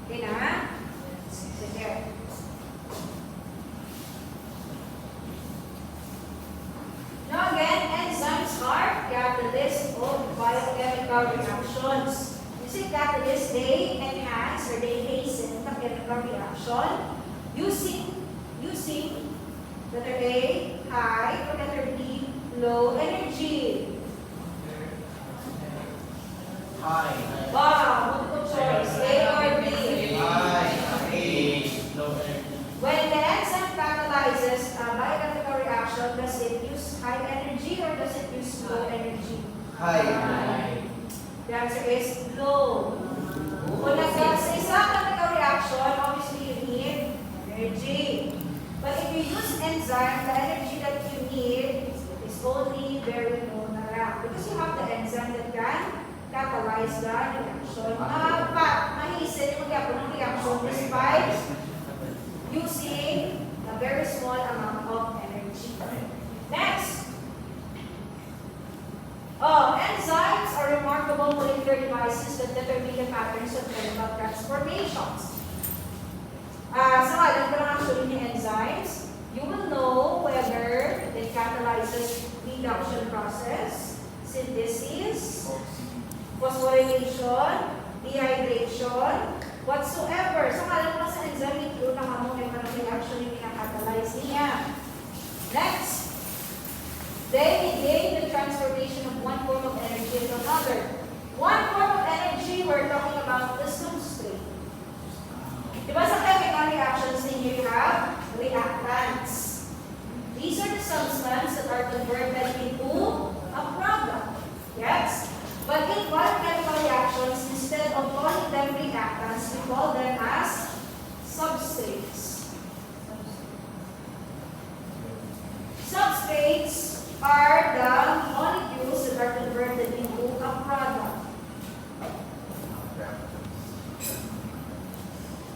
Okay na? Sige. Now again, enzymes are catalysts of biochemical reactions. You see, catalysts, they enhance or they hasten the chemical reaction using letter A, high, or letter B, low energy. High. Wow, multiple choice. A or B? High. Low energy. When the enzyme catalyzes a biochemical reaction, does it use high energy or does it use low energy? High. The answer is low. Kung sa isang chemical reaction, obviously you need energy. But if you use enzyme, the energy that you need is only very low na lang. Because you have the enzyme that can catalyze the reaction. Mahisin yung magyapo ng reaction despite using a very small amount of energy. Next. Enzymes are remarkable molecular devices that determine the patterns of chemical transformations. Sa alam ko lang actually ni enzymes, you will know whether it catalyzes reduction process, synthesis, phosphorylation, dehydration, whatsoever. So alam ko lang sa enzyme, include ang among reaction yung pinakatalyze niya. Next. They mediate the transformation of one form of energy into another. One form of energy, we're talking about the substrate. Diba sa chemical reactions ninyo, you have reactants. These are the substances that are converted into a product. Yes? But in chemical reactions, instead of calling them reactants, we call them as substrates. Substrates are the molecules that are converted into a product.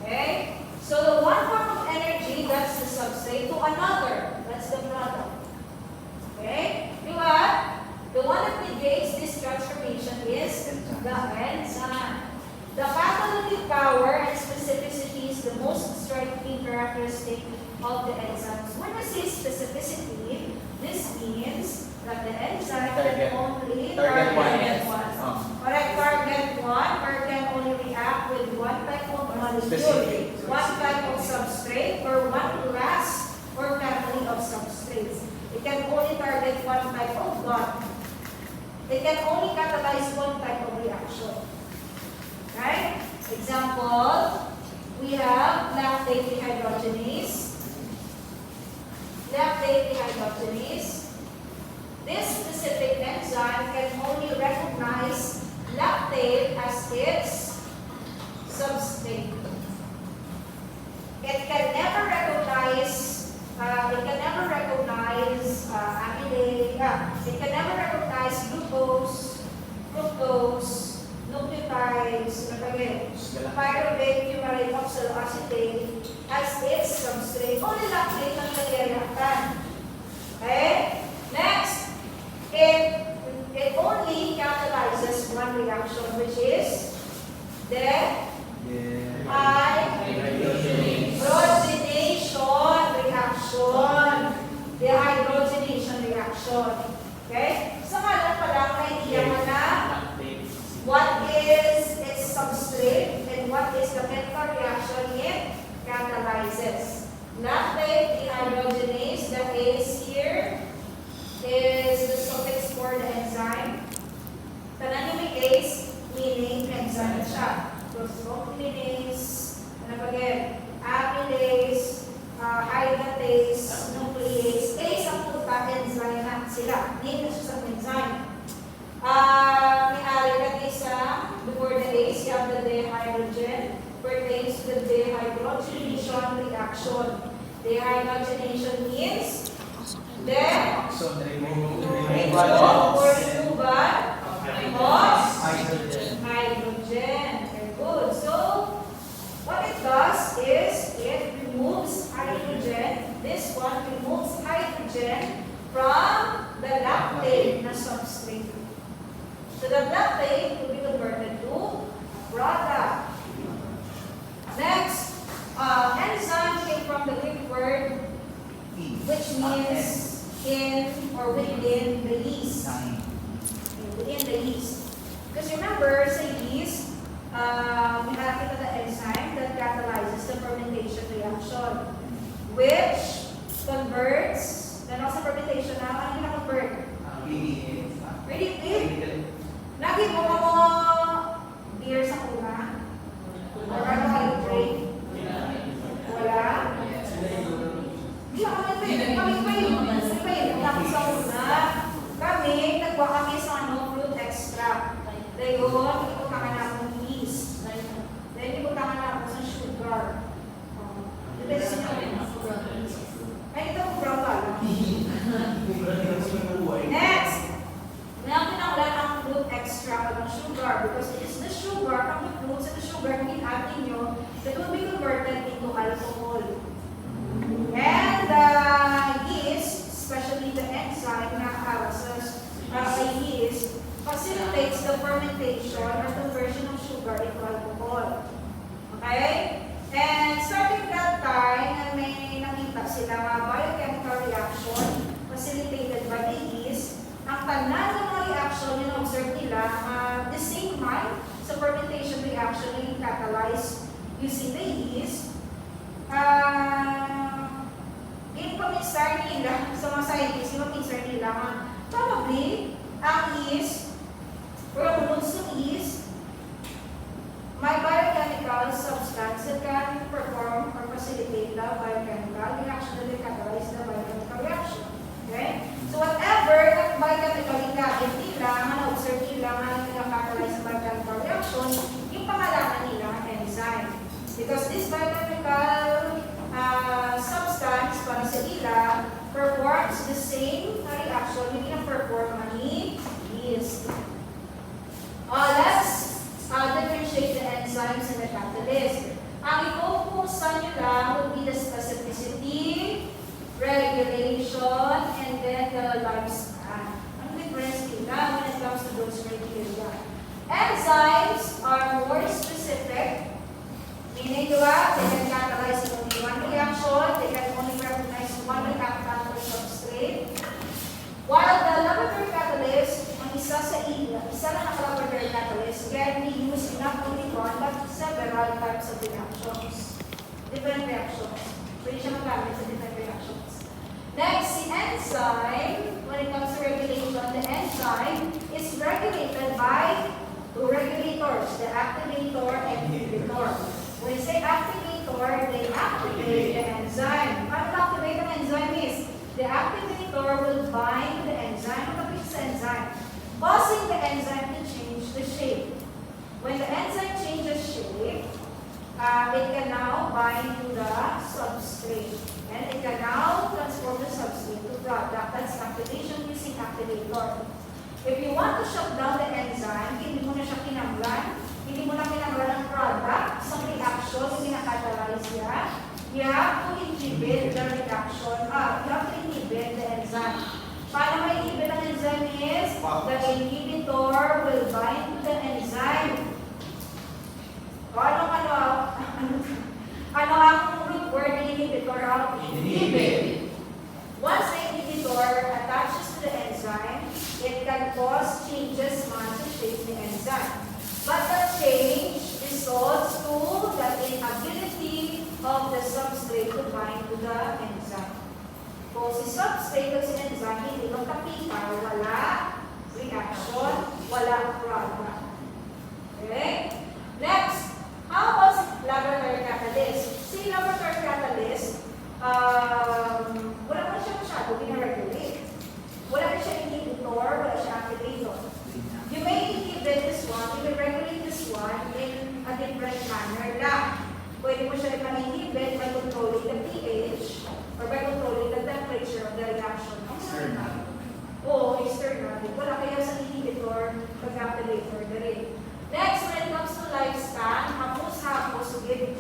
Okay? So the one form of energy, that's the substrate, to another, that's the product. Okay? The one that mediates this transformation is the enzyme. The pathogenic power and specificity is the most striking characteristic of the enzymes. When we say specificity, this means that the enzyme can only target one. Correct, target one, or can only react with one type of molecule, one type of substrate, or one class or family of substrates. It can only target one type of bond. It can only catalyze one type of reaction. Right? Example, we have lactate dehydrogenase. Lactate dehydrogenase. This specific enzyme can only recognize lactate as its substrate. It can never recognize amylase. It can never recognize glucose, fructose, nucleotides, pyruvate, fumarate, oxaloacetate as its substrate. Only lactate ang nag-reactant. Okay? Next, it only catalyzes one reaction, which is the hydrogenation reaction. Dehydrogenation reaction. Okay? So, ngayon pa lang, idea mo na what is its substrate and what is the chemical reaction it catalyzes. Lactate dehydrogenase, the ACE here, is the suffix for the enzyme. Tanan yung ACE, meaning enzyme siya. Glucosinase, amylase, hydratase, nuclease. ACE ang puta, enzyme na sila. Name na siya sa enzyme. May hydratase before the ACE, you have the dehydrogen, pertains to the dehydrogenation reaction. Dehydrogenation means removal or removal of hydrogen. Very good. So, what it does is it removes hydrogen. This one removes hydrogen from the lactate na substrate. So, the lactate will be converted to a product. which means in or within the yeast. Within the yeast. Because remember, sa yeast, we have the enzyme that catalyzes the fermentation reaction, which converts, then also fermentation, ano gina-convert? Ready? Lagi mo beer sa una? Or ano kayo drink? Wala? Hindi ako nag-drink. Kami pa yun. Tapos sa una, nagwa kami sa fruit extract. Ngayon, iputangan na akong yeast. Then, iputangan na ako sa sugar. Depende nyo. Ay, ito ko brown pala. Next! Ngayon, pinangulan ang fruit extract ng sugar because it is the sugar from the fruits and the sugar na add ninyo that will be converted into alcohol. And the yeast, especially the enzyme na houses yeast, facilitates the fermentation or conversion of sugar into alcohol. Okay? And starting that time, may nakita sila biochemical reaction facilitated by the yeast. Ang tanan ng mga reaction yung observe nila, the same time sa fermentation reaction na yung catalyze using the yeast. Yung paminsar nila, sa mga scientists, yung paminsar nila, probably, ang yeast, or ang unsong yeast, may biochemical substance that can perform or facilitate the biochemical reaction that will catalyze the biochemical reaction. Okay? So whatever ang biochemical ingredient nila, na-observe nila, catalyze the biochemical reaction, yung pangalaman nila, enzyme. Because this biochemical substance para sa ila performs the same reaction yung ina-perform ni yeast. Let's differentiate the enzymes in the catalyst. Ang i-focusan nyo lang would be the specificity, regulation, and then the lifespan. Ang difference nila when it comes to those criteria. Enzymes are more specific, meaning they can catalyze only one reaction, they can only recognize one reactant or substrate. While the laboratory catalyst, ang isa lang ang laboratory catalyst, can be used not only one but several types of reactions. Different reactions. Pwede siya magamit sa different reactions. Next, the enzyme, when it comes to regulation, the enzyme is regulated by two regulators, the activator and inhibitor. When you say activator, they activate the enzyme. Paano activate ang enzyme is? The activator will bind the enzyme, the enzyme, causing the enzyme to change the shape. When the enzyme changes shape, it can now bind to the substrate. And it can now transform the substrate to product. That's activation using activator. If you want to shut down the enzyme, hindi mo na siya kinanglan, hindi mo na kinanglan ang product, sa reaction, hindi na-catalyze niya, you have to inhibit the reaction, you have to inhibit the enzyme. Paano ma-inhibit ang enzyme is, the inhibitor will bind to the enzyme. Ano ang root word ng inhibitor? Inhibit. Once the inhibitor attaches to the enzyme, it can cause changes man to shape the enzyme. But the change results to the inability of the substrate to bind to the enzyme. Kung si substrate at si enzyme hindi magkapita, wala reaction, wala product. Okay? Next, how about laboratory catalyst? Si laboratory catalyst, wala pa siya masyado binaregulate. Wala na siya inhibitor, wala siya activator. You may inhibit this one, you may regulate this one in a different manner lang. Pwede mo siya i-inhibit by controlling the pH or by controlling the temperature of the reaction. External. Oo, external. Wala kaya sa inhibitor, pag-activator na rin. Next, when it comes to lifespan, hapos-hapos, give,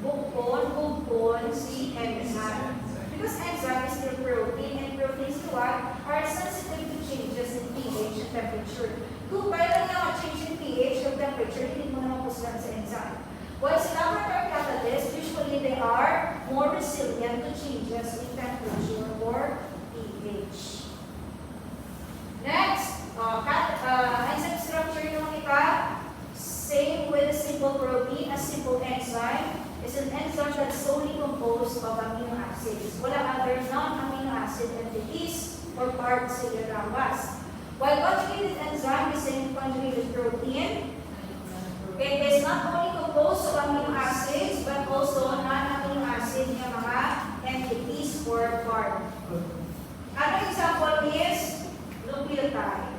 bukon, si enzyme. Because enzyme is still protein, and proteins are sensitive to changes in pH and temperature. Kung kailan nga change in pH or temperature, hindi mo naman puslan sa enzyme. While sa laboratory catalyst, usually they are more resilient to changes in temperature is coenzyme is an enzyme that's solely composed of amino acids. Wala other non-amino acid entities or parts sa ilarawas. While conjugated enzyme is in conjugated protein, it is not only composed of amino acids but also non-amino acid ng mga entities or part. Another example is nucleotide.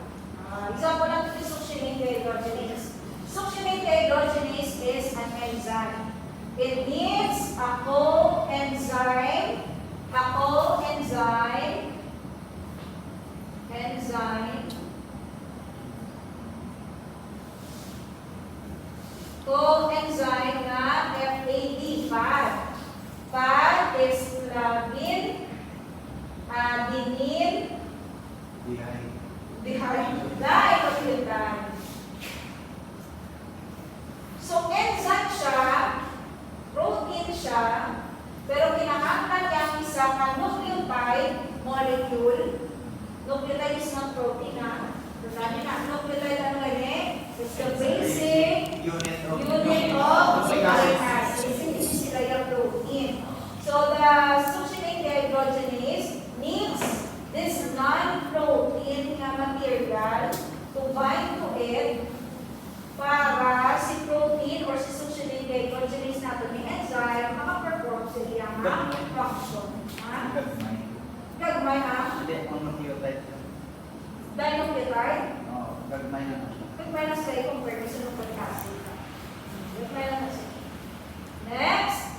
Example natin is succinate dehydrogenase. Succinate dehydrogenase is an enzyme. It needs a coenzyme, coenzyme na FAD, FAD. FAD is flavin, adenine, dinucleotide. So, enzyme siya, protein siya, pero kinakailangan niya ang isang nucleotide molecule. Nucleotide is not protein, ha? Tandaan niyo na, nucleotide ano ganyan? It's the basic Unit of nucleic acid. Hindi sila yung protein. So, the succinate dehydrogenase needs this non-protein na material to bind to it para si protein or si succinate dehydrogenase natin ni enzyme makaperform sa iyang function. Gagmay ha? Hindi, ang nucleotide. Dinucleotide? Oo, gagmay na. Gagmay na sila compare sa nucleic acid. Gagmay na sila. Next,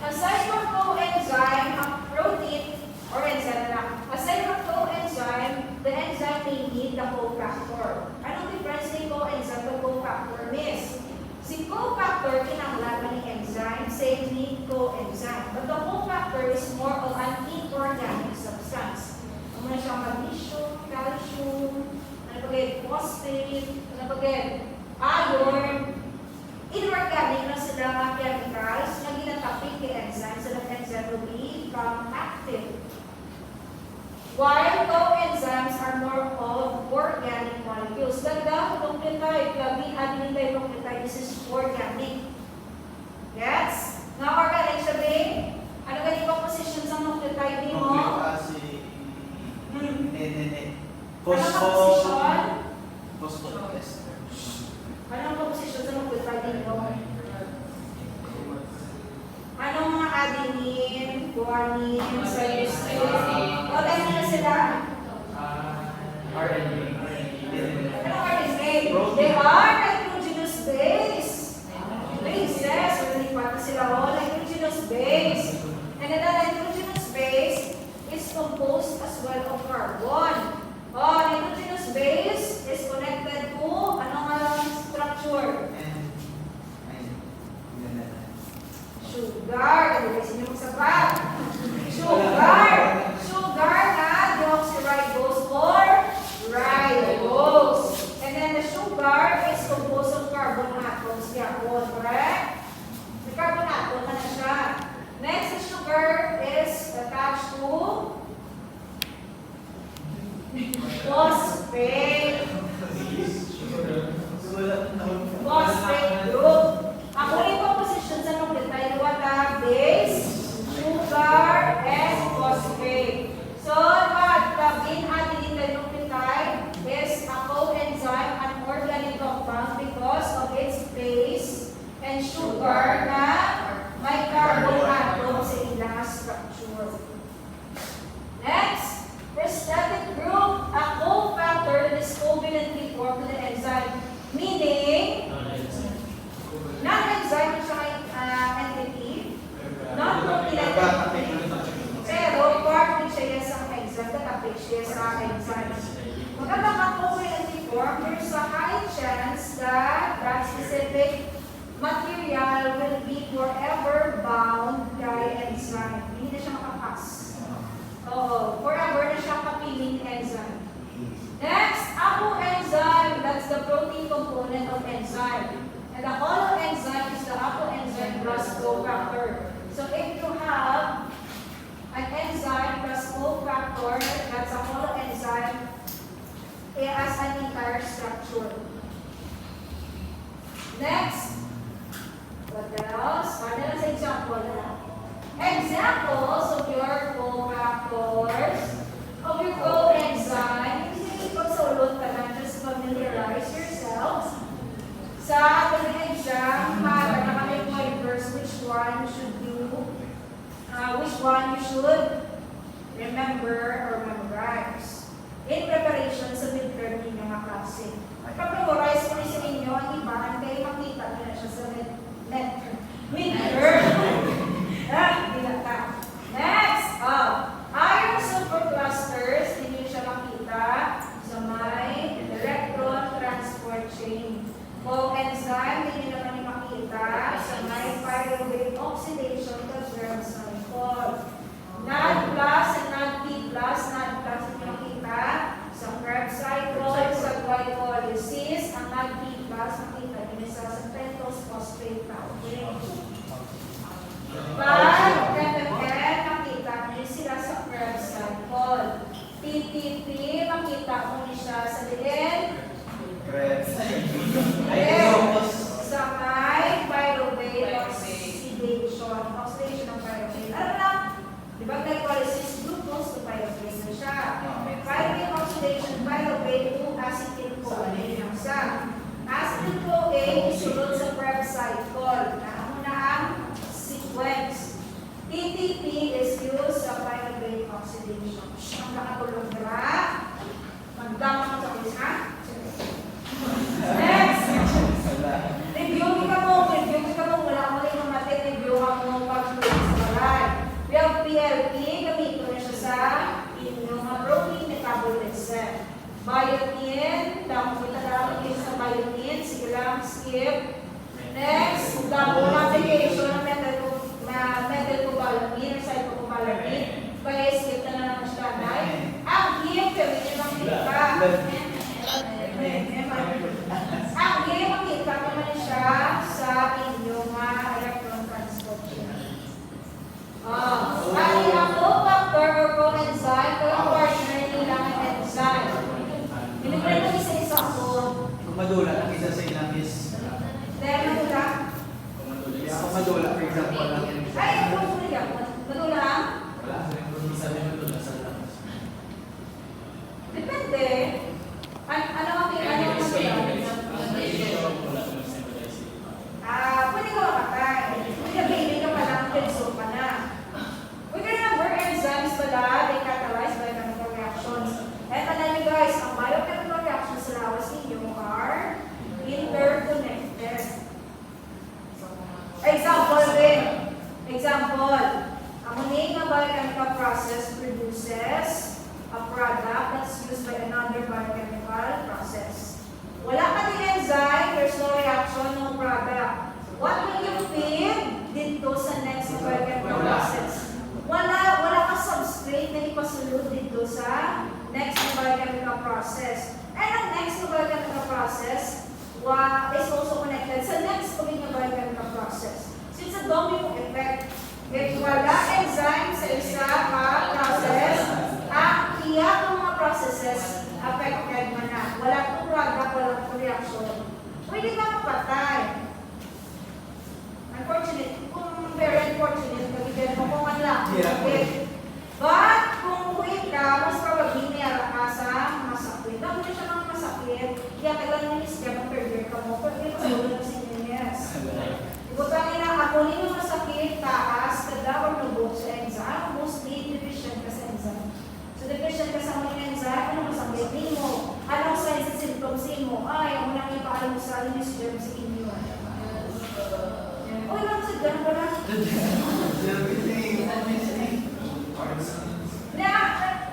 aside from coenzyme, ang protein or enzyme na. Aside from coenzyme, the enzyme may need the cofactor. Anong difference ni coenzyme to cofactor, miss? Si cofactor, kinanglaman ni enzyme, same ni coenzyme. But the cofactor is more of an inorganic substance. Ano na siyang magnesium, calcium, ano pa phosphate, ano pa iron. Inorganic na sila mga chemicals na ginatapik kay enzyme so that enzyme will become active. While coenzymes are more of organic molecules. Ganda, nucleotide, flavin, adenine dinucleotide, this is organic. Yes? Now, organic sabi, ano ganito composition sa nucleotide mo? Nucleic acid. Anong composition? Phosphoester. Anong composition sa nucleotide mo? Anong mga adenine, guanine, cytosine? O, dahil na sila? RNA. Anong RNA? They are nitrogenous base. Bases, hindi pa sila o, nitrogenous base. And then the nitrogenous base is composed as well of carbon. O, nitrogenous base is connected to anong structure? Sugar. Kasi kasi nyo magsabat. Sugar. Sugar na deoxyribose or ribose. And then the sugar is composed of carbon atoms. Yapon, correct? The carbon atom na siya. Next, the sugar is attached to phosphate. Phosphate group. Ang uling composition sa nucleotide, water, base, sugar, and phosphate. So, what the adenine dinucleotide is a coenzyme, an organic compound because of its base and sugar na may carbon atom sa ilang structure. Next, prostatic group, a cofactor that is covalently formed to the enzyme, meaning non-enzyme siya entity, non-protein pero part din siya sa enzyme, tatapik siya sa enzyme. Maganda ka-covalently form, there's a high chance that that specific material will be forever bound kay enzyme. Hindi na siya makapas. Oo, forever na siya kapiling enzyme. Next, apoenzyme, that's the protein component of enzyme. And the holoenzyme is the apoenzyme plus cofactor. So if you have an enzyme plus cofactor, that's a holoenzyme, it has an entire structure. Next, which one you should remember or memorize. In preparation sa midterm ninyo mga klase. Pag-memorize ko rin sa inyo, ang iba, kayo makita nyo na siya sa midterm. Hindi na ka. Next, iron superclusters, hindi siya makita sa may electron transport chain. Coenzyme, hindi naman makita sa may pyruvate oxidation conserved cycle. NAD+, and NAD+, hindi makita sa Krebs cycle, sa glycolysis, ang NAD+, makita din sa pentose phosphate pathway. Pag FFN, makita niyo sila sa Krebs cycle. TTP, makita mo niyo siya sa diin. Sa may pyruvate oxidation. Oxidation ng pyruvate. Alam mo lang, di ba glycolysis, glucose to pyruvate na siya. Pyruvate oxidation, pyruvate to acetyl-CoA lang siya. Acetyl-CoA isunod sa Krebs cycle. Naamo na ang sequence. TTP is used sa pyruvate oxidation. Ang nakatulong nila, magdama ka sa quiz, ha? Next! Review ka mo, wala mo rin yung matin, review ka mo pag-tuloy sa balay. We have PLP, gamito na siya sa inyong protein metabolism. Biotin, damo kita lang din sa biotin, sige lang, skip. Next, damo na application ng methylcobalamin, cyclocobalamin. Kaya skip na lang siya dahil. Ang hip, pwede nang kita. Ang game, makita naman siya sa inyong electron transport chain. Ay, ang factor or coenzyme, kung partner nila ang enzyme. Binigyan ko isa-isa ko. Kung madula, ang isa sa ilang is... Dahil madula? Kung madula, for example, lang yan. Ay, ako ko niya. Madula ang? Wala. Kung isa may madula sa labas. Depende. Ano ang madula? Pwede ka makatay. Pwede baby ka pa lang, penso pa na. We can remember enzymes pala, they catalyze biochemical reactions. And alam niyo guys, ang biochemical reactions sa lawas ninyo are interconnected. Example din. Example, ang unig na biochemical process produces a product that's used by another biochemical process. Wala ka din enzyme, there's no reaction, no product. What will you feed dito sa next biochemical process? Wala ka substrate na ipasulod dito sa next biochemical process. And ang next biochemical process is also connected sa next biochemical process. So it's a domino effect. If wala enzyme sa isa process, ang iyak ng mga processes affected mo na. Wala kong product, wala kong reaction. Pwede ka mapatay. Unfortunate, kung very unfortunate, kabigyan mo kung ano lang. Okay. But, kung quick ka, mas probably may ka sa masakit. Dami na siya ng masakit, kaya tagal mo yung step ng career ka mo, pero hindi mo sa si Nunez. Ibutangin na ako nino masakit, taas, kadawar na buhok sa enzyme, mostly deficient ka sa enzyme. So, deficient ka sa mga enzyme, ano masakit mo? Anong signs and symptoms mo? Ay, ang unang ipaalam mo sa alim is germ sa inyo. Uy, lang sa germ ko lang.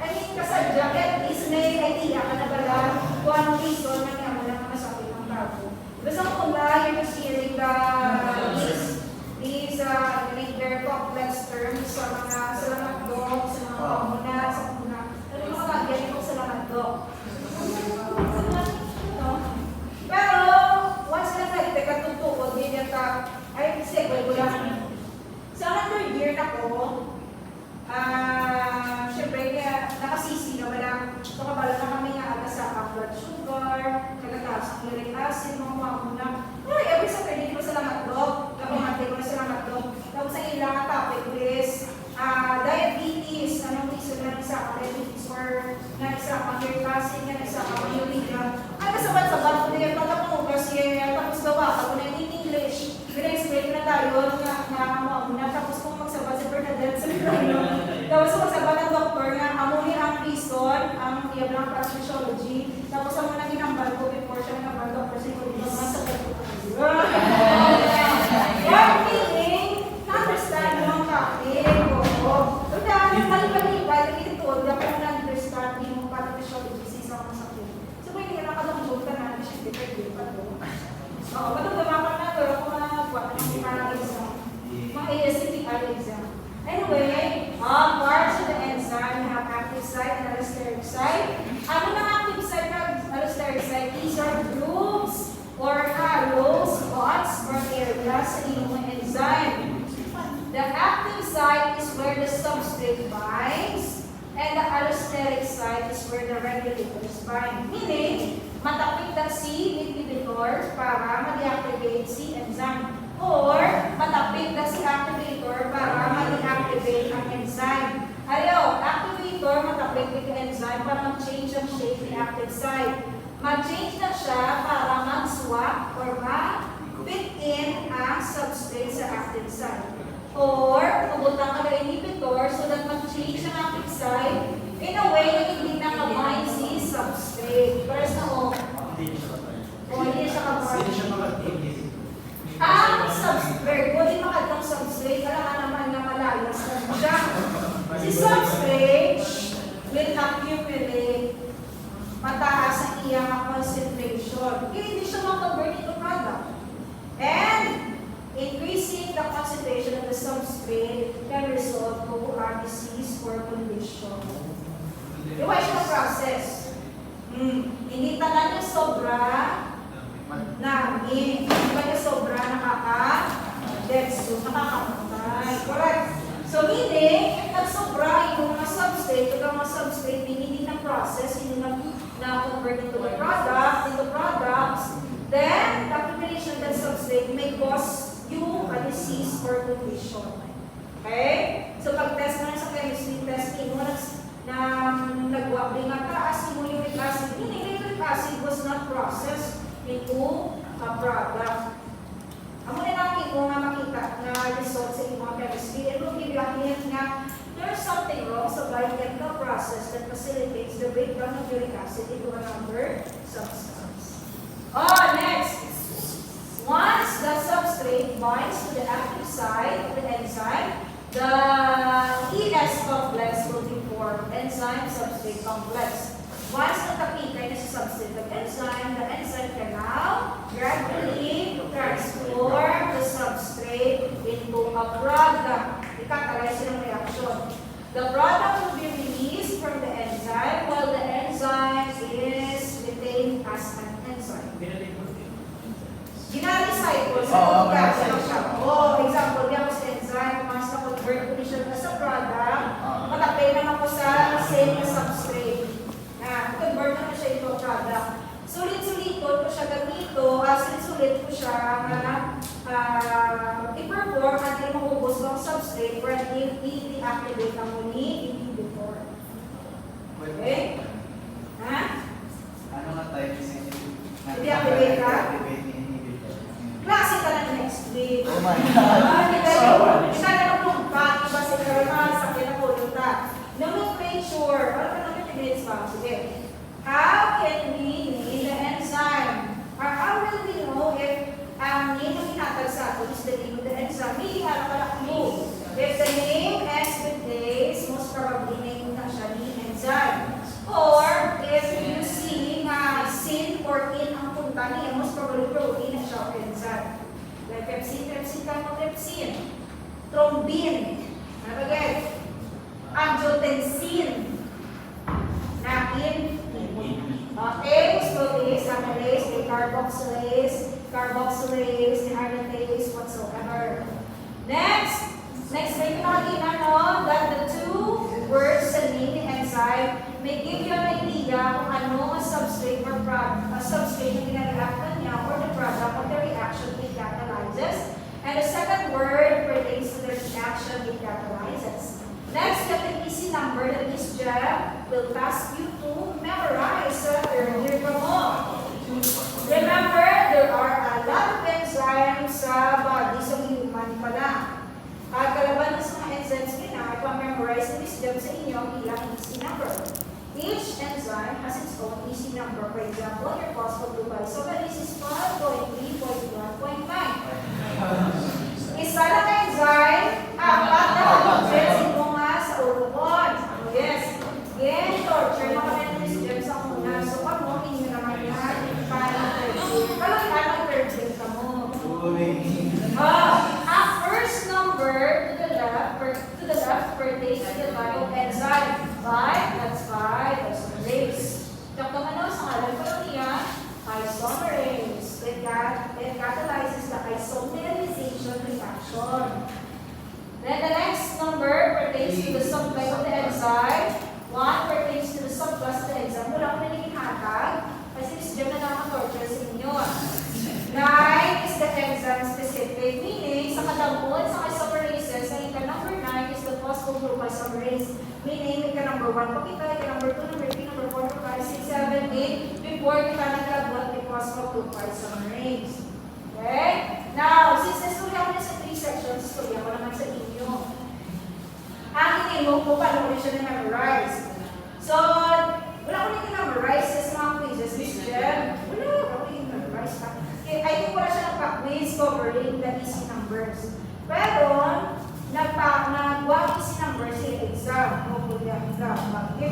I mean, kasadya, at least may idea ka na pala kung anong reason na kaya mo lang masakit ang tao. Basta kung ba, you're just hearing these their complex terms sa mga salamatdok, sa mga pamuna, sa pamuna. Ano yung mga kagyan ko sa salamatdok? Pero, once na nagte ka tutukod, ganyan ka, ay, sequel ko lang. Sa third year na ko, syempre, nakasisi naman lang, nakabala na kami nga aga sa blood sugar, nagataas ang uric acid, mga muna. Ay, every Saturday ko sa lamatdok, kapamante ko na sa lamatdok. Tapos ang ilang topic is diabetes, anong reason na isa ka diabetes or na isa ka uric acid, na isa ka urea. Ano sabat-sabat ko na yung pagkapong kasi tapos gawa ako na in English. Pinag-explain na tayo na muna tapos kung magsabat si Bernadette sa Tapos magsabat ng doktor nga, amunin ang reason, ang diablang pathology, tapos ang mga ginambal ko before siya ginambal doktor, kasi kung ito mga sa What meaning? Na-understand mo ang kapit. Oo. So dahil malibad-libad, ito, di ako na-understand yung pathology sa mga sakit. So pwede ka nakadungdog ka na, siya depende pa doon. Oo, matutamakan na doon ako nagbuat ng parang exam. Mga ASCPR exam. Anyway, parts of the enzyme have active site and allosteric site. Ano ng active site at allosteric site? These are groups or hollow spots or areas sa inyong enzyme. The active site is where the substrate binds, and the allosteric site is where the regulators bind. Meaning, matapik na si inhibitor para ma-deactivate si enzyme. Or, matapik na si activator para ma-deactivate ang enzyme. Ayaw, activator matapik ng enzyme para mag-change ang shape ng active site. Mag-change na siya para mag-swap or ma-fit in ang substrate sa active site. Or, pumunta ka ng inhibitor so that mag-change ang active site in a way na hindi nakabind si substrate. First na o, hindi siya kabind. Ang substrate, pwede makatang substrate, alam naman na malayas na siya. Si substrate will accumulate mataas ang iyang concentration. Hindi siya mag-convert into product. And increasing the concentration of the substrate can result to a disease or condition. Iwa siya process. Hindi talaga sobra namin. Hindi talaga sobra nakaka-death, nakakamatay. Correct. So, meaning, nagsobra yung mga substrate, yung mga substrate, hindi na process, hindi na convert into the product, into products, then, the accumulation of that substrate may cause you a disease or condition. Okay? So, pag-test mo na sa chemistry testing mo, nag-wap din ang taas, yung uric acid, meaning uric acid was not processed into a product. Amo na natin kung makita na result sa inyong chemistry, it will give you a hint na there's something wrong sa biochemical process that facilitates the breakdown of uric acid into another substance. Next. Once the substrate binds to the active site of the enzyme, the ES complex will be formed, enzyme-substrate complex. Once nakapitay na sa substrate of the enzyme can now gradually transform the substrate into a product. Ikakalays silang reaction. The product will be released from the enzyme while the enzyme is retained as an enzyme. Gina-recycle sa pagkakasya siya. Example, di ako sa enzyme, once na-convert ko siya sa product, matapay naman ko sa same na substrate. Convert na siya into product. Sulit-suliton ko siya ganito, sulit-sulit ko siya i-perform until mahubos ng substrate where i-deactivate ang muli inhibitor. Okay? Ano nga tayo kasi I-deactivate ka? Klase ka na next week. Oh my God! Isa na lang kung bakit ba si Karama sa pinapuluta. Nomenclature. Ano ka naman minutes pa? Sige. How can we name the enzyme? Or how will we know if ang name na hinatag sa atin is the name of the enzyme? Hindi halak-halak mo. If the name ends with days, most probably name na siya ni enzyme. Or if you see na sin or in ang punta niya, most probably protein na siya o enzyme. Like pepsin, chymotrypsin, thrombin, ano ba guys? Angiotensin, A's, protease, amylase, carboxylase, aromatase, whatsoever. Next may nakikita that the two words sa name ng enzyme may give you an idea kung ano ang substrate or product, substrate na ginagawa niya or the product of the reaction it catalyzes. And the second word pertains to the reaction it catalyzes. Next, the easy number that Ms. Jeff will task you to memorize earlier from all. Remember, there are a lot of enzymes sa body, sa human pala. At kalaban na sa mga enzymes nila, ipamemorize na Ms. Jem sa inyo bilang easy number. Each enzyme has its own easy number. For example, your phospholipid isomerase is 5.3.1.9. Isa lang enzyme, apat na pag-jet mo nga sa urukon. Yes. Again, torture mga memories Jem sa una. So, pag mo, inyo naman yan. Paano third grade? Paano third grade ka mo? A first number to the left pertains to the type of enzyme. 5, that's 5, isomerase. Dr. Ano, sa ngalan ko lang yan, isomerase. It catalyzes the isomerization reaction. Then the next number pertains to the subtype of the enzyme. 1 pertains to the subclass of the enzyme. Wala ko nagiging hatag, kasi Miss Jem na nakatorture sa inyo. 9 is the enzyme specific, meaning sa kadamon, sa isomerases, ang ika number 9 is the phosphogroup isomerase. Meaning, ika number 1 pa kita, ika number 2, number 3, number 4, number 5, 6, 7, 8, before kita naglagot ni phosphogroup isomerase. Okay? Now, since nasturya ko na sa 3 sections, nasturya ko naman sa inyo. Ang inimo ko, paano ko siya na-memorize? So, wala ko na memorize sa mga quizzes, Miss Jem. Wala ko na-memorize pa. I think wala siya nagpa-quiz covering the easy numbers. Pero, nagwa easy numbers sa exam. Hopefully, ang exam. Bakit?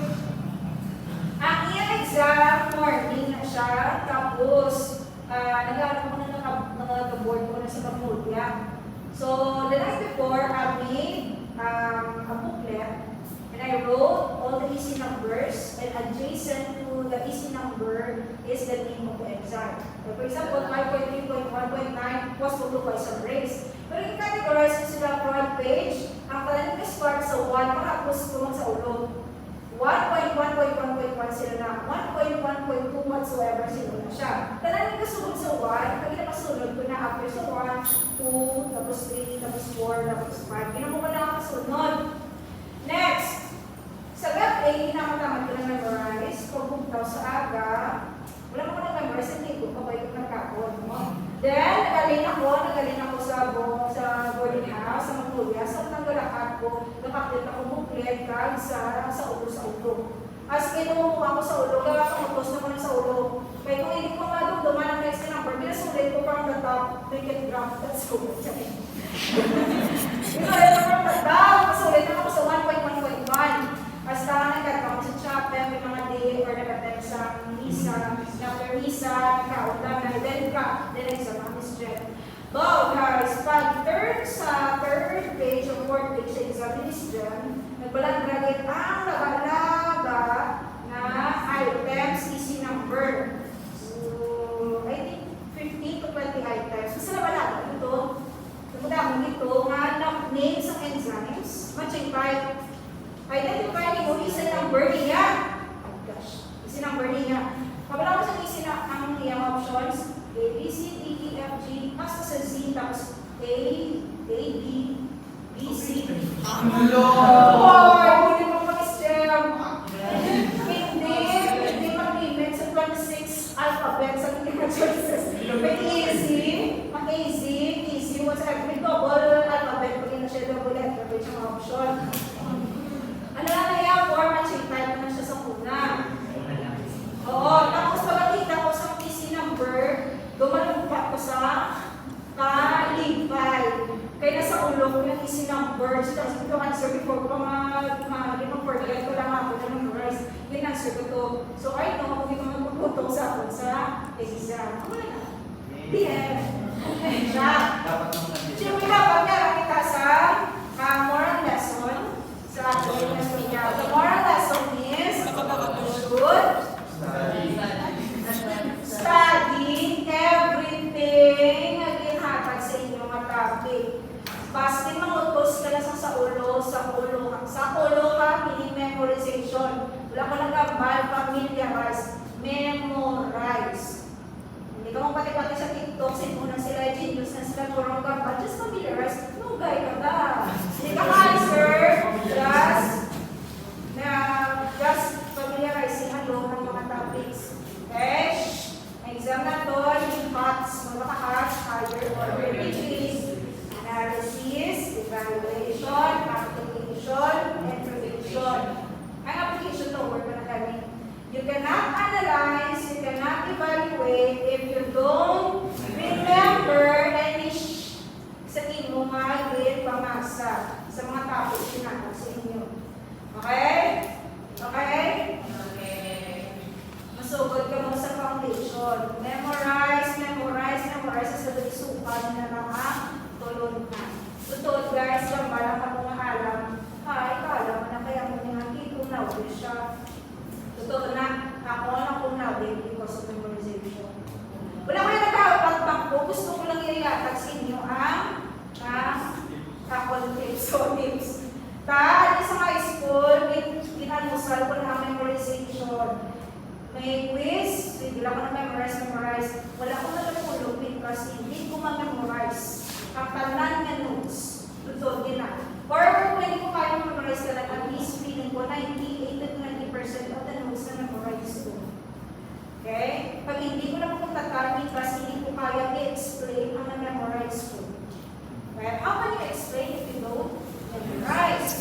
Ang iyang exam, morning na siya. Tapos, nag-aaral ko na nag-board ko na sa Kapulya. So, the night before, I made a booklet. And I wrote all the easy numbers, and adjacent to the easy number is the name of the enzyme. So for example, 5.3.1.9 was isomerase. Pero i-categorize ko sila front page, ang talagang start sa 1, makapos kumang sa ulo. 1.1.1.1 sila na, 1.1.2 whatsoever sila na siya. Talagang kasunod sa 1, pag nakasunod ko na after sa 1, 2, tapos 3, tapos 4, tapos 5. Kinakuha na ang kasunod. Next, sa left A, hinakatamad ko na memorize. Kung bugtaw sa aga, wala ko na memorize, hindi ko kabay ko nagkakon. Then, nagaling ako sa boarding house, sa Magtulia, sa nanggalakad ko, nakapit ako booklet, kag sa ulo. As in, umuha ko sa ulo, kaya kamutos na ko na sa ulo. Kaya kung hindi ko madumduman ang next number, pinasulit ko from the top, make it drop, that's good. Pinasulit ko from the top, pasulit na ako sa 1.1.1. Basta nagkataon sa chapel, may mga day, or nagkataon sa misa, kaulan, then exam ang Miss Jem. But guys, pag sa third page or fourth page sa exam ni Miss Jem, nagbalag-dragit ang laga-laga na items, easy number. So, I think 15 to 20 items. Basta laga-laga ito. Nagdamon ito nga names ng enzymes, matching-type. Identify mo isa number niya. Oh gosh, isa number niya. Pabala ko sa isa na ang iyang options. A, B, C, D, E, F, G, hasta sa Z, tapos A, B, B, C, D. Hindi mo mag-stem. Hindi mag-limit sa 26 alphabet sa mga choices. May easy, whatsoever. May double alphabet, pag na siya double letter, may siyang option. Ano na kaya, format siya, type na siya sa una. Oo, tapos pagkakita ko sa easy number, dumalumpat ko sa kalipay. Kaya nasa ulo ko yung easy number. So, tapos ito answer before ko mag-forget ko lang ako na memorize. Yung answer ko to. So, I know, kung hindi ko magpuputong sa akin sa exam. Ano na? The end. Siyempre dapat meron kita sa moral lesson. Sa ating lesson niya. The moral lesson is good. Study everything na ginhatag sa inyong mga topic. Basta mangutos ka lang sa ulo ka, meaning memorization. Wala ko nagambal, familiarize, memorize. Hindi ka mong pati-pati sa TikTok, sinunan sila, genius na sila, turong gambal, just familiarize, nugay ka ba? Hindi ka answer, just familiarizing ang loob ng mga topics. Okay? Exam na to, yung HOTS, mga HOTS, higher order English, analysis, evaluation, application, and revision. paano na lang ang tulog na. Totoo guys, yung parang ako nga alam, ay, kala mo na kaya mo nga dito na ulit siya. Totoo na, ako na kung na-wait because of memorization. Wala ko yung nagkakapagpag ko, gusto ko lang iayatag sa inyo ang kakol tips o tips. Sa high school, inalmusal ko na memorization. May quiz, hindi lang ko na-memorize. Wala ko na natulog because hindi ko ma-memorize. Ang tanan nga notes, tutod din na. Or kung hindi ko kaya memorize ka lang, at least feeling ko 98 to 90% of the notes na memorize ko. Okay? Pag hindi ko na magtatarget kasi hindi ko kaya i-explain ang na-memorize ko. Okay? How can you explain if you don't memorize?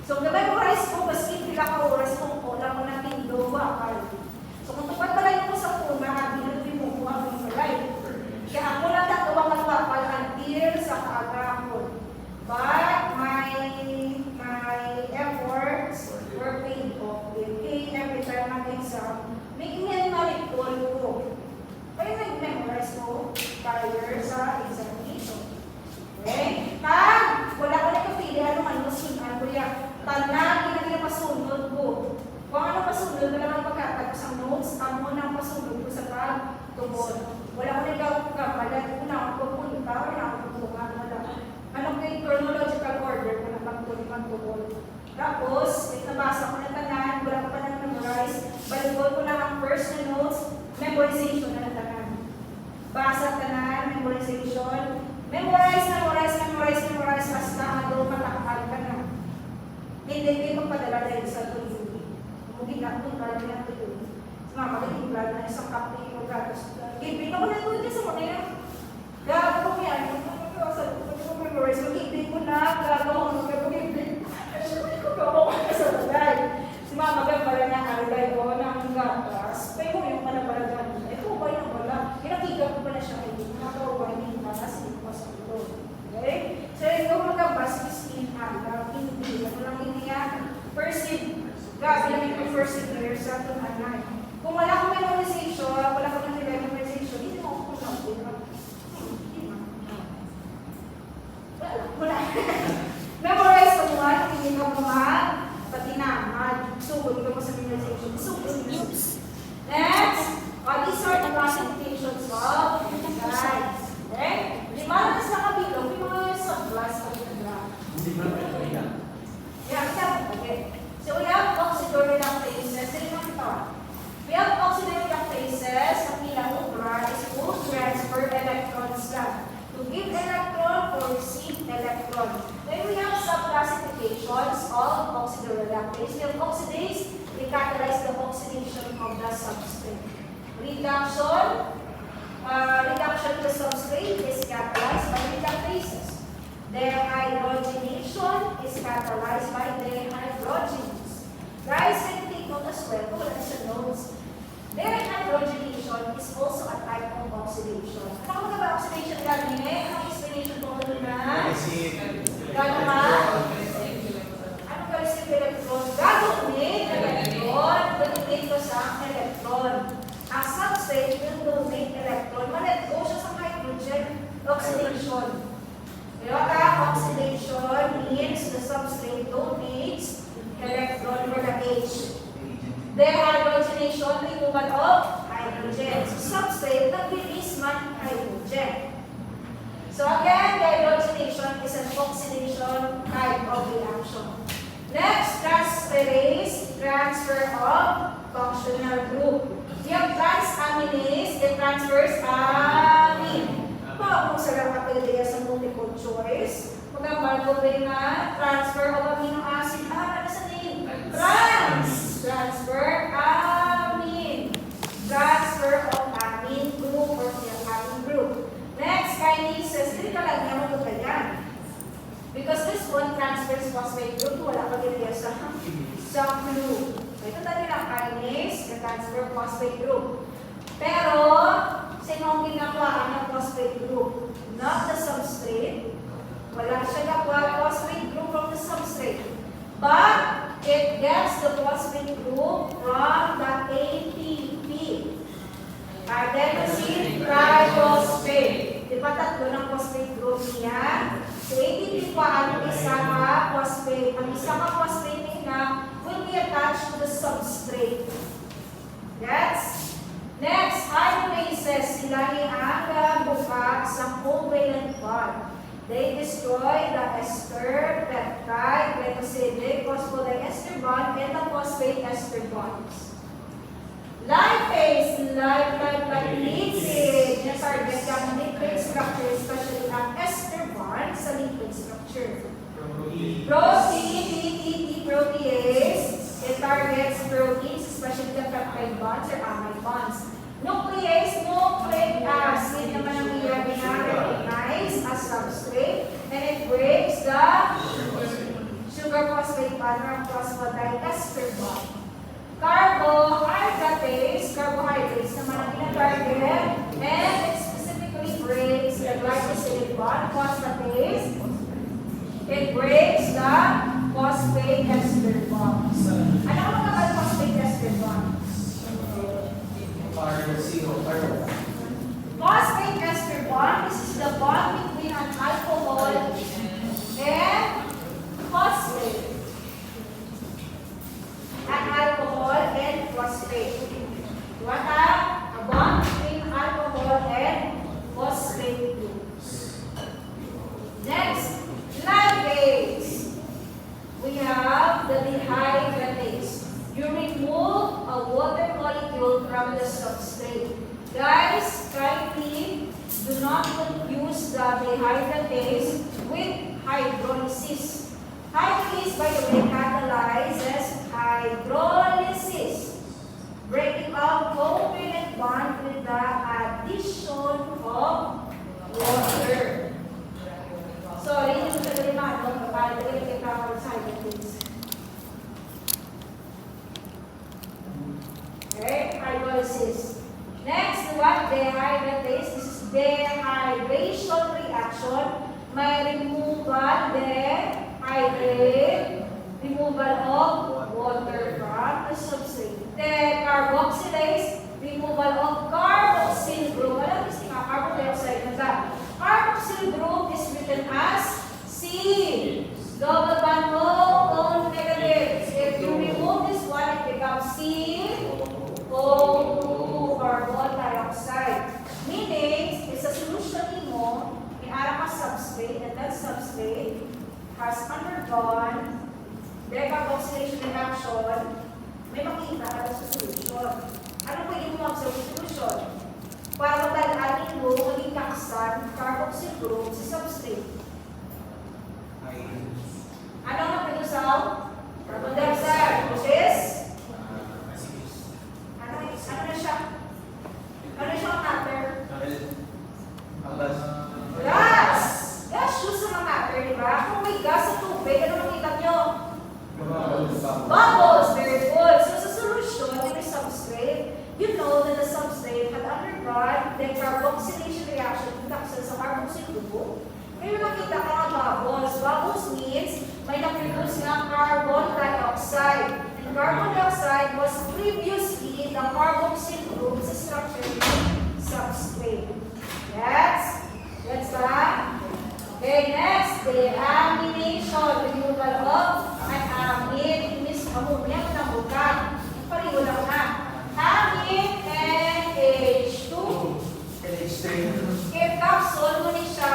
So, na-memorize ko, baski pila ka oras kung wala ko na tindo bakal. So, kung tupad pala yung sa una, binutin mo ko ang malay. Kaya ako lang tatawang ang bakal until sa kaagahon. But my efforts were paid off. Okay, every time mag-exam, may in-recall ko. Kaya nag-memorize ko prior sa examination. Okay? Wala ko na kapili, ano man, masunod ko yan. Hindi na pasunod ko. Kung ano pasunod, wala kang pagkatapos ang notes, ang unang pasunod ko sa pagtubod. Wala ko na gawin ko kamalat, una ako pupunta, wala ako pupunta, wala. Anong kay chronological order ko na pagtubod. Tapos, nabasa ko na tanan, wala ko pa na memorize, balibol ko na ang first na notes, memorization na tanan. Basa tanan, memorization, memorize, basta ano, matakal ka na. Hindi kayo magpadala dahil sa tuloy. Hindi na itong kaya na tuloy. Magaling blood na isang kapit o gatos. Ibig ako na tuloy sa mga yan. Gago ko yan. Hindi ko memorize. Mag-ibig ko na. Gago ko. Mag-ibig. Hindi ko gawa ko na sa bagay. Si mama pala niya karagay ko ng gatas. Pero yung panabalagan. Ito ba yung wala? Kinakita ko pala siya. Nakakawa yung gatas. Hindi ko sa ito. Okay? So, yung magabas is in halaw. Hindi. Ano lang iniyan? Perceive. Gabi lang yung persevere sa tunanay. Kung wala akong memorization, wala akong memorization, hindi mo ako kung wala. Memorize ko mo, hindi ka mga patinamad. Sugod ka mo sa memorization. Next, these are the classifications of guys. Okay? Limanas na kabilog, yung mga sub-class of the graph. Hindi ba ito? Yeah, okay. So we have oxidorreduct phases. We have oxidorreduct phases. Ang pinaka is to transfer electrons lang. To give electron or receive electron. Then we have sub-classifications of oxidorreduct phase. We have oxidase. We catalyze the oxidation of the substrate. Reduction to the substrate is catalyzed by reduct phases. Dehydrogenation is catalyzed by dehydrogenase. Guys, can you take note as well? Wala sa notes. Dehydrogenation is also a type of oxidation. Ano ba oxidation gano'n eh? Ang explanation ko na? Gano'n ba? Ano ba yung electron? Gano'n eh? Electron. Donate ko sa electron. Ang substrate will donate electron. Malet go siya sa hydrogen oxidation. Oxidation means the substrate donates electron for the H. Dehydrogenation, removal of hydrogen. So, substrate nag-release man hydrogen. So again, dehydrogenation is an oxidation type of reaction. Next, transferase, transfer of functional group. We have transaminase, it transfers amine. Kung sarap kapilya sa multiple choice, magambal ko rin na transfer of amino acid. Ano sa name? Transfer amine. Transfer of amine group or amine group. Next, kinases. Hindi talaga naman ito ganyan. Because this one transfers phosphate group, wala kapilya sa glue. Ito tayo lang kinase, transfer phosphate group. Pero, sino ang ginagawa ng phosphate group? Not the substrate. Wala siya gawa phosphate group from the substrate. But, it gets the phosphate group from the ATP. Adenosine triphosphate. Di ba tatlo ng phosphate phosphate. Ang isang phosphate na will be attached to the substrate. Yes? Next, hydrolysis. Sila ni ang buka sa covalent bond. They destroy the ester, peptide, glycosidic, phosphodiester bond, and the phosphate ester bonds. Lipase, lipid. Na-target ka ng lipid structure, especially ang ester bond sa lipid structure. Protein, protease. It targets proteins, especially the peptide bonds or amide bonds. Nuclease, nucleic acid naman ang recognize as substrate, and it breaks the sugar phosphate bond or phosphodiester bond. Carbohydrates, carbohydrates naman ang ina-target, and it specifically breaks the glycosidic bond, phosphatase. It breaks the phosphate ester bond. Ano ang mga phosphate ester bond? Phosphate ester bond, this is the bond between an alcohol and phosphate. An alcohol and phosphate. What are a bond between alcohol and phosphate groups? Next, ligase. We have the dehydratase. You remove a water molecule from the substrate. Guys, kindly do not confuse the dehydratase with hydrolysis. Hydrolysis, by the way, catalyzes hydrolysis, breaking up covalent bond with the addition of water. Sorry, hindi ko talaga naman. Kapag talaga yung cover sa hydrolysis. Okay, hydrolysis. Next, what? Dehydratase. This is dehydration reaction. May removal, dehydrate, removal of water from the substrate. Then, carboxylase, removal of carboxyl group. Alam mo nga, carbon dioxide na ba? Carboxyl group is written as C. Double bond O negative. If you remove this one, it becomes CO2, carbon dioxide. Meaning, it's a solution mo, may arang ka substrate, and that substrate has undergone decarboxylation reaction. May makita ka sa solution. Ano pwede mo sa solution? Para matalanin mo, maging kaksan, carboxyl group sa substrate. Ano ang produsaw? Carbon dioxide, which is? Ano na siya? Ano siya ang matter? Gas! Gas shoes ang matter, di ba? Kung may gas sa tubig, ano makita nyo? Bubbles! Very good. So sa solution, in the substrate, you know that the substrate had undergone the carboxylation reaction production sa carboxyl group. May nakita ka ng bubbles. Bubbles means may na-produce ng carbon dioxide. And carbon dioxide was previously the carboxyl group sa structure ng substrate. Yes? That's that. Okay, next, the amination. Removal of an amine. Miss, ammonia mo ng buka. Pariho lang na. Amine and H2. If capsule mo ni siya,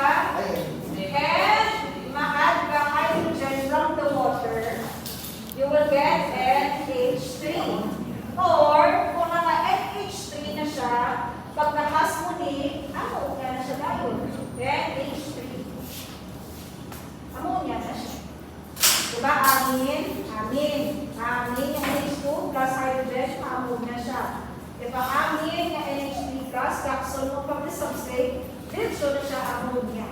and ma-add ka hydrogen from the water, you will get NH3. Or, kung naka-NH3 na siya, pag nakas mo ni, ammonia na siya tayo. NH3. Ammonia na siya. Diba? Amin. Amin yung NH2 plus hydrogen, ammonia siya. If ang amin yung NH3 plus, capsule mo from the substrate, diretsyo na siya ammonia.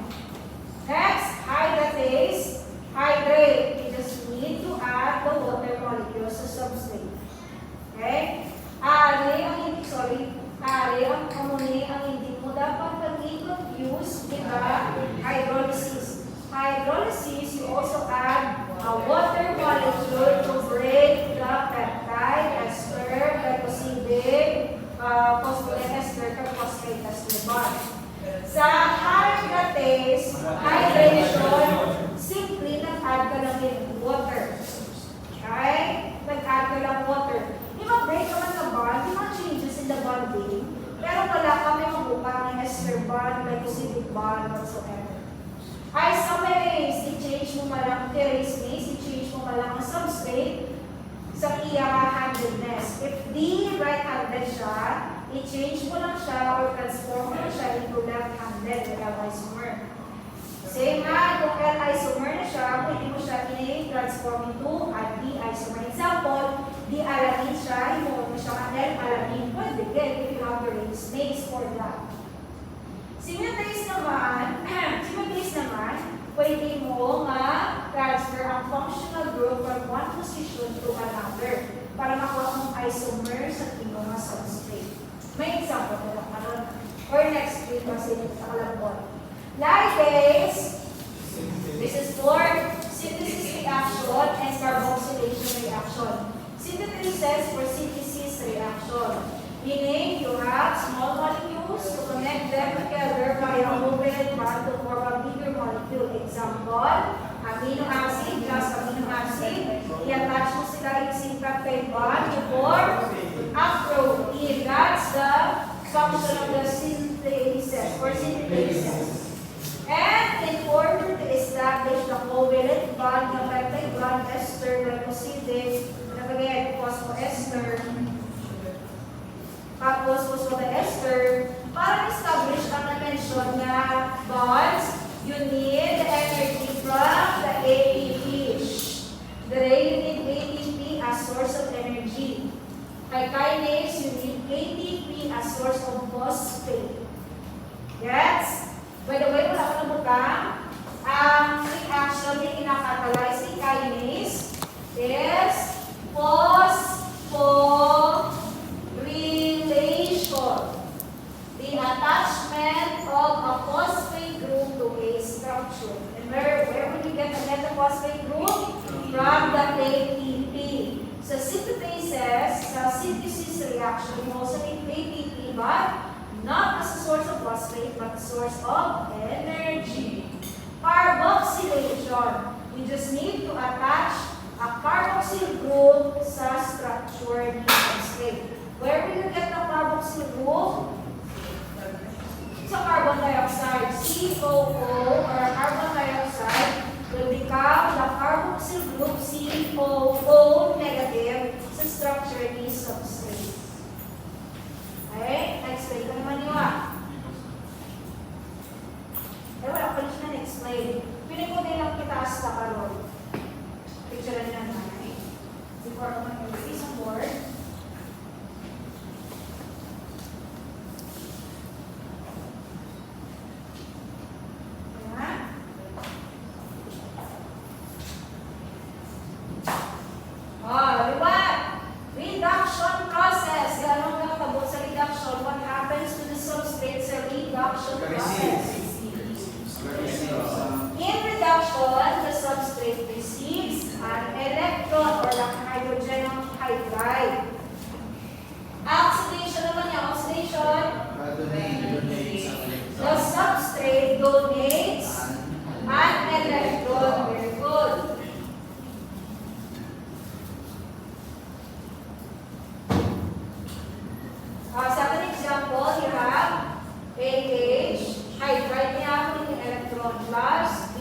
Next, hydratase. Hydrate. You just need to add the water molecules sa substrate. Okay? Ari ang ammonia ang hindi mo dapat pag-i-confuse with the hydrolysis. Hydrolysis, you also add a water molecule to break the peptide, ester, glycosidic, phosphodiester, phosphate ester bond. Sa hydratase, hydration, simply nag-add ka lang yung water the bonding, pero wala kami mabuka ng ester bond, glycosidic bond, whatsoever. Isomerase, i-change mo malang terase base, i-change mo malang ang substrate sa iya-handedness. If D, right-handed siya, i-change mo lang siya or transform mo lang siya into left-handed, L-isomer. Same nga, kung L-isomer na siya, pwede mo siya i-transform into a D-isomer. Example, D-alanine siya, i-move mo siya ang L-alanine. Pwede din if you have the race base for that. Symmetase naman, pwede mo ma-transfer ang functional group from one position to another para makuha mong isomer sa mga substrate. May example na lang karon. Or next week kasi sa kalabot. Lipase, this is for synthesis reaction and carboxylation reaction. Synthetases for synthesis reaction. Meaning, you have small molecules to connect them together by a covalent bond to form a bigger molecule. Example, amino acid plus amino acid. I-attach mo sila using peptide bond to form a protein. That's the function of the synthesis or synthetases. And in order to establish the covalent bond, the peptide bond, ester, glycosidic, and again, phosphoester, tapos phosphoester, para establish ang na-mention na bonds, you need the energy from the ATP. There you need ATP as source of energy. Kay kinase, you need ATP as source of phosphate. Yes? By the way, wala ko nabutang. Ang reaction na kinakatalyze ni kinase is phosphorylation. The attachment of a phosphate group to a structure. And where will you get the phosphate group? From the ATP. So synthetases, sa synthesis reaction, you also need ATP, but not as a source of phosphate, but a source of energy. Carboxylation. We just need to attach a carboxyl group sa structure ni substrate. Where will you get the carboxyl group? Sa carbon dioxide. COO or carbon dioxide will become the carboxyl group COO negative sa structure ni substrate. Okay? Na-explain ko naman yun. Eh, wala pa rin siya na-explain. Pinikunin lang kita sa karoon. Picture na naman. Before ako mag-release ang board. Ayan. Diba? Reduction process. Ganun ka matabot sa reduction. What happens to the substrate sa reduction process? In reduction, the substrate receives an electron or the hydrogen hydride. Oxidation naman yung oxidation. The substrate donates an electron. Very good. Second example, you have AH hydride niya yung electron plus B.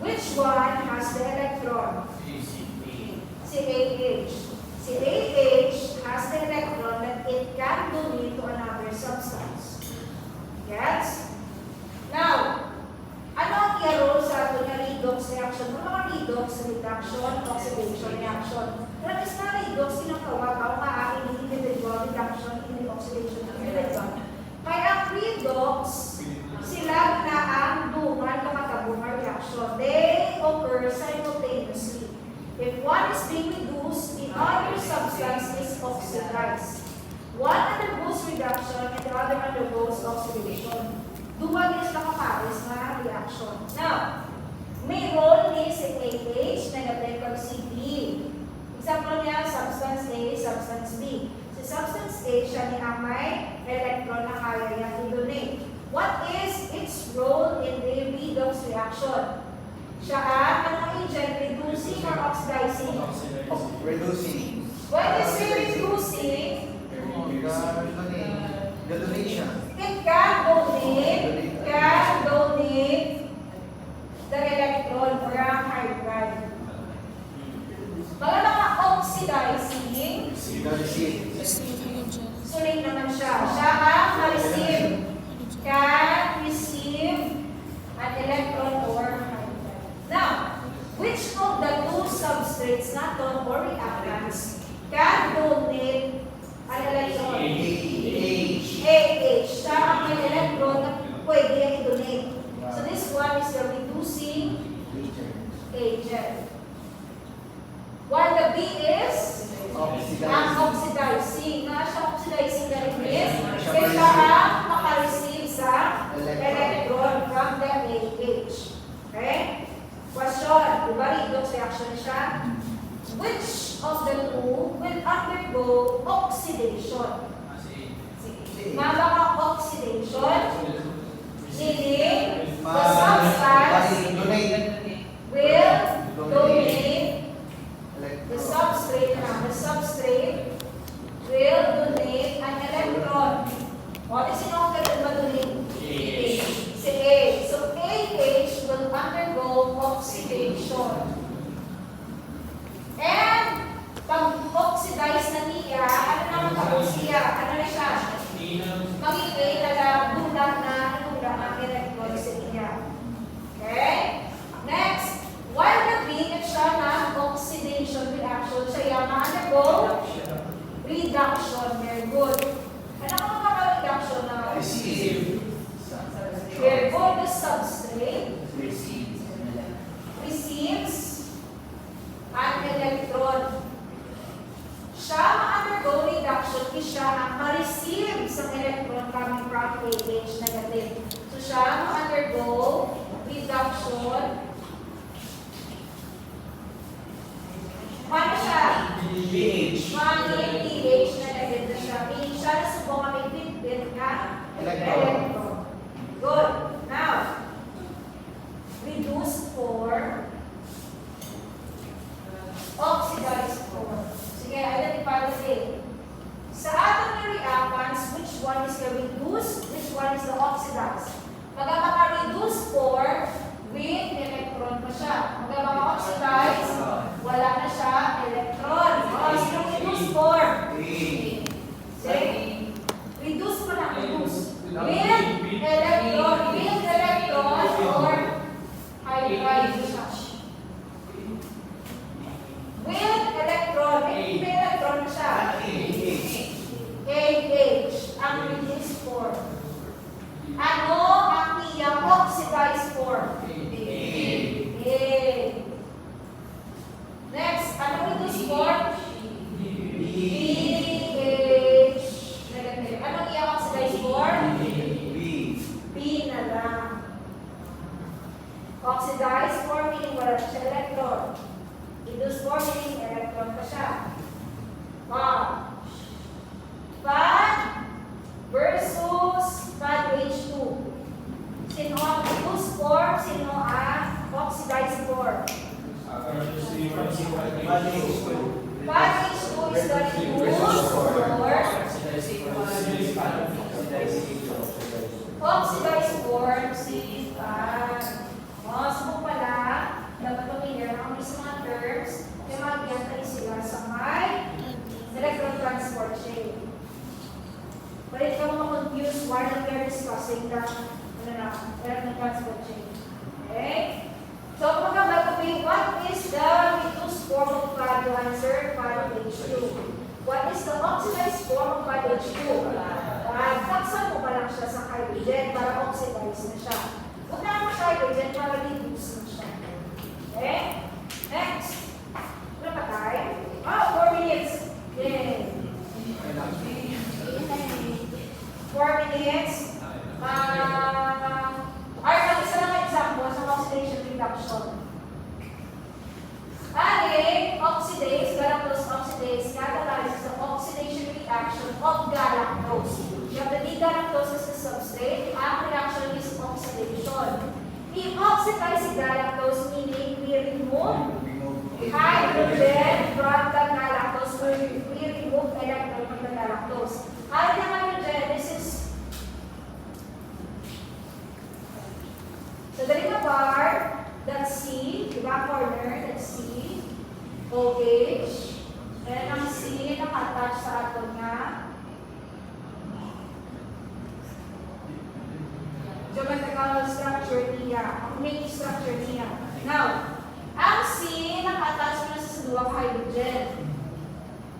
Which one has the electron? Si AH. Si AH has the electron that it can donate to another substance. Yes? Now, ano ang i-roll sa ato na redox reaction? Ano ang redox reduction, oxidation reaction? Pero is na redox tinatawag ako maaari ng individual reduction, oxidation individual. Kaya ang redox, sila na ang duman makatabungan reaction. They occur simultaneously. If one is being reduced, the other substance is oxidized. One undergoes reduction and the other undergoes oxidation. Duwa din sila kapares na reaction. Now, may role ni si AH negative or si B. Example niya, substance A, substance B. Si substance A, siya ni ang may electron na kaya niya i-donate. What is its role in the redox reaction? Siya ang anong agent? Reducing or oxidizing? Reducing. When you say reducing, Donation. it can donate the electron or ang hydride. Mga oxidizing, sulit naman siya. Siya ang ma-receive. Can receive an electron or hydride. Now, which of the two substrates, not non or reactants, can donate an electron? AH. Siya ang may electron na pwede i-donate. So this one is the reducing agent. While the B is ang oxidizing. Na siya oxidizing na rin is kasi siya ang makareceive sa electron from the AH. Okay? Question. Diba redox reaction siya? Which of the two will undergo oxidation? Oxidation, meaning the substance will donate the substrate will donate an electron. What is sino ang donate? Si A. So AH will undergo oxidation. And pag oxidize na niya, ano naman tapos siya? Ano na siya? Magiging nagbulag na ang electron sa niya. Okay? Next, while the B, if siya na oxidation reaction, siya yung undergo reduction. Very good. Ano ka reduction na? Very good. The substrate receives an electron. Siya ma-undergo reduction kasi siya ang ma-receive sa electron coming from AH negative. So siya ma-undergo reduction. Paano siya? Mag-PH negative na siya. Meaning siya na subong kami bit ka electron. Good. Now, reduce for oxidize for. Sige, identify the thing. Sa ating reactants, which one is the reduce, which one is the oxidize? Magkaka-reduce for with electron pa siya. Magkaka-oxidize, wala na siya electron. O, sino reduce for? Sige. Reduce pa na, reduce. With electron or hydride siya. With electron, may electron na siya. AH, ang reduced form. Ano ang iyang oxidized form? A. Next, ano reduced form? BH. Negative. Ano iyang oxidized form? B na lang. Oxidized form meaning wala na siya electron. Reduced form meaning electron pa siya. FAD versus FADH2. Sino ang reduced form? Sino ang oxidized form? FADH2 is the reduced form. Oxidized form, si FAD. So pala, dapat pamilya ng mga terms, yung mag-iantay sila sa may electron transport chain. But if you want to confuse why we are discussing the electron transport chain. Okay? So, what is the reduced form of FAD? You answer FADH2. What is the oxidized form of FADH2? Taksan mo pa lang siya sa hydrogen para oxidize na siya. Huwag na mo siya hydrogen para reduce na siya. Okay? Next. Ano pa tayo? 4 minutes. Yay. 4 minutes. Isa lang example sa oxidation reduction. Oxidase, galactose oxidase, catalyzes the oxidation reaction of galactose. You have the D-galactose as the substrate. Ang reaction is oxidation. I-oxidize si galactose, meaning we remove hydrogen from the galactose we remove electron from the galactose. Add the hydrogen, this is so there is a bar, that's C, the back corner, that's C, OH, and ang C nakatouch sa atom na geometrical structure niya, ang main structure niya. Now, ang C nakatouch na sa duwang hydrogen.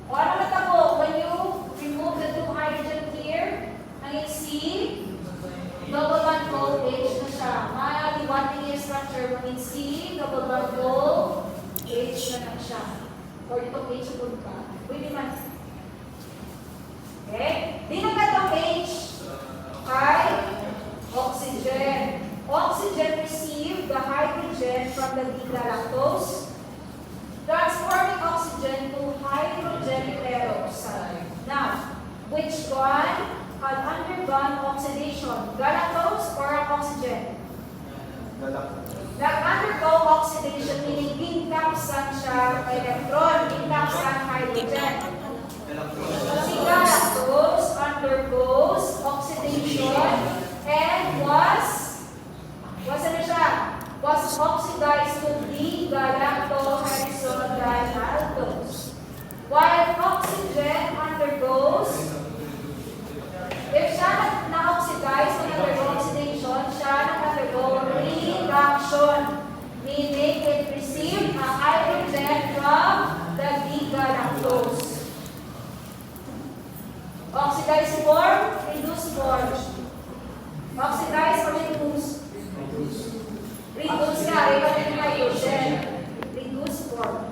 O ano matabo, when you remove the two hydrogen here, ang C, double bond OH na siya. May one linear structure between C, double bond OH na lang siya. Or itong H yung ka. Pwede man. Okay? Di na itong H ay oxygen. Oxygen receive the hydrogen from the D-galactose, transforming oxygen to hydrogen peroxide. Now, which one had undergone oxidation? Galactose or oxygen? Nag-undergo oxidation, meaning ginkapsan siya electron, ginkapsan hydrogen. Si galactose undergoes oxidation and was oxidized to D-galactohexodinaldose. While oxygen undergoes, if siya na-oxidize, undergo oxidation, siya undergo reduction, meaning it received a hydrogen from the D-galactose. Oxidized form, reduced form. Oxidize or reduce? Reduce ka, iba na yung hydrogen. Reduced form.